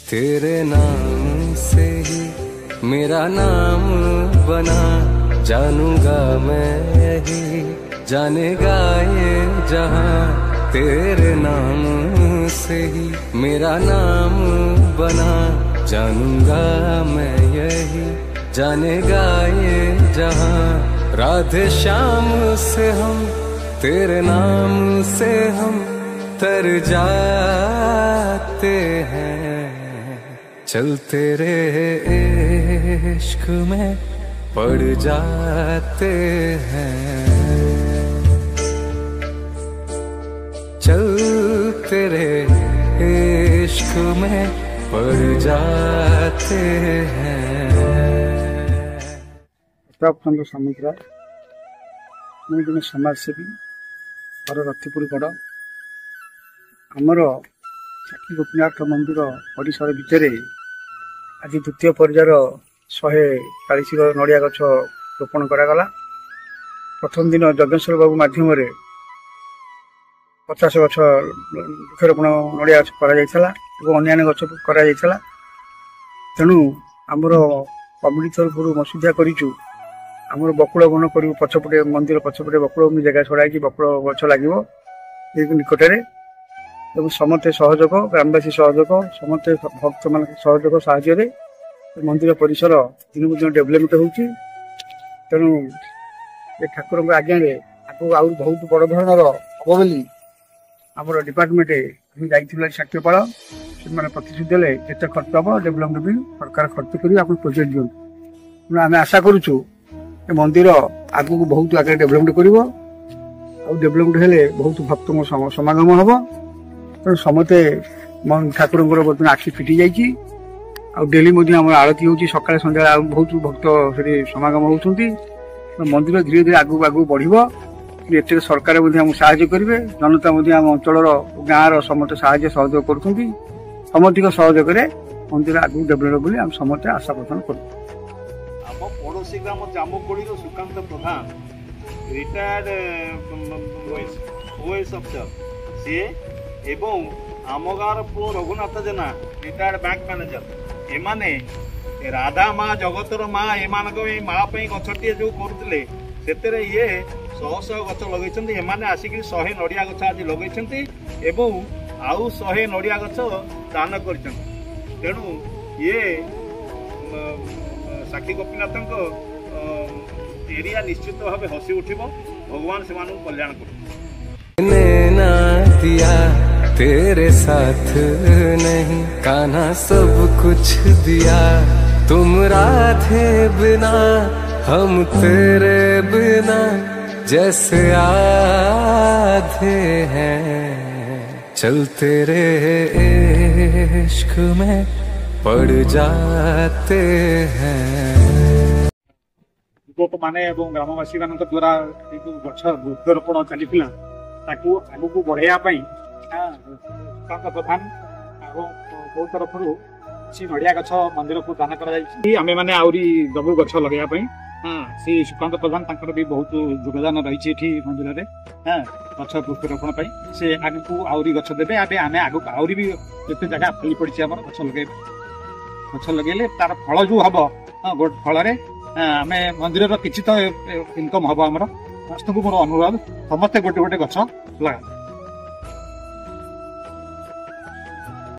तेरे नाम से ही मेरा नाम बना, जानूंगा मैं यही, जानेगा ये जहां। तेरे नाम से ही मेरा नाम बना, जानूंगा मैं यही, जानेगा ये जहां। राधे श्याम से हम, तेरे नाम से हम तर जाते हैं। चल तेरे इश्क में पड़ जाते हैं। चल तेरे इश्क में पड़ जाते हैं। उत्तराखंड समुद्र मुझे जन समाजसेवी घर रतिपुर गड़ आमर साक्षी गोपीनाथ मंदिर परिसर भितर आज द्वितीय पर्यायर 140 नड़िया गछ रोपण करागला। प्रथम दिन जगेश्वर बाबू मध्यम 50 गछ वृक्षरोपण नड़िया गछ कर अन्य गछ कर तेणु आमर कमिटी तरफ मसुदा करूँ आमर बकुल वन कर पछपटे मंदिर पछपटे बकुल जगह छड़ाई बकुल गछ लगे निकटने समस्ते सहयोग ग्रामवासी सहयोग समस्ते भक्त मान सहयोग साहय मंदिर परिसर दिन दिन डेभलपमेंट होती। तेणु ये ठाकुर आज्ञा आगे आउ बहुत बड़ धरण हम बोली आमर डिपार्टमेंट आम जाइए साक्ष्यपाल से प्रतिश्रुति देते जिते खर्च हम डेभलपमेंट भी सरकार खर्च कर प्रोजेक्ट दिखाँ। तेणु आम आशा करुचु मंदिर आग को बहुत आगे डेभलपमेंट कर डेभलपमेंट हेले बहुत भक्त समागम हम। तेणु समस्ते ठाकुर बर्तमान आखि फिटी जाइए डेली आरती होती सका सन्ध्या बहुत भक्त से समागम होती। मंदिर धीरे धीरे आगू आगू बढ़ एत सरकार साहय करेंगे जनता आम अंचल गाँव समस्त साहय सहयोग कर समस्त सहयोग मंदिर आगू डेभलप बोली आम समस्ते आशा पोषण कर। पड़ोशी ग्राम जामुकोड़ी सुकांत प्रधान रिटायर्ड ओएस अफिसर सी एवं आम गाँव पु रघुनाथ जेना रिटायर्ड बैंक मैनेजर एमाने राधा माँ जगतर माँ एमान माँ गछटे जो करुले से ये 100 गछ लगे एमाने आसिक 100 नड़िया गछ आज लगे आउ 100 नड़िया गछ दान कर। तेणु ये साक्षी गोपीनाथ एरिया निश्चित भाव हसी उठिब भगवान से कल्याण कर। तेरे साथ नहीं कान्हा सब कुछ दिया, तुम राधे बिना हम तेरे बिना जैसे आधे हैं। चल तेरे इश्क में पड़ जाते हैं। युवक माने ग्रामवासी मान द्वारा गछ वृक्षरोपण चली आग को बढ़ाई प्रधान बहुत तरफ किसी नड़िया गछ मंदिर को दान कर आम मैंने आहरी दबू गछ लगे सी सुकांत प्रधान भी बहुत योगदान रही मंदिर में गछ वृक्षरोपण से आगे को आहरी गछ देवे आम आग आहरी भी जिते जगह खाली पड़ी गछ लगे तार फल जो हम फल आम मंदिर किसी तो इनकम हम आमर समस्त मोर अनुरोध समस्ते गोटे गोटे गछ लगा।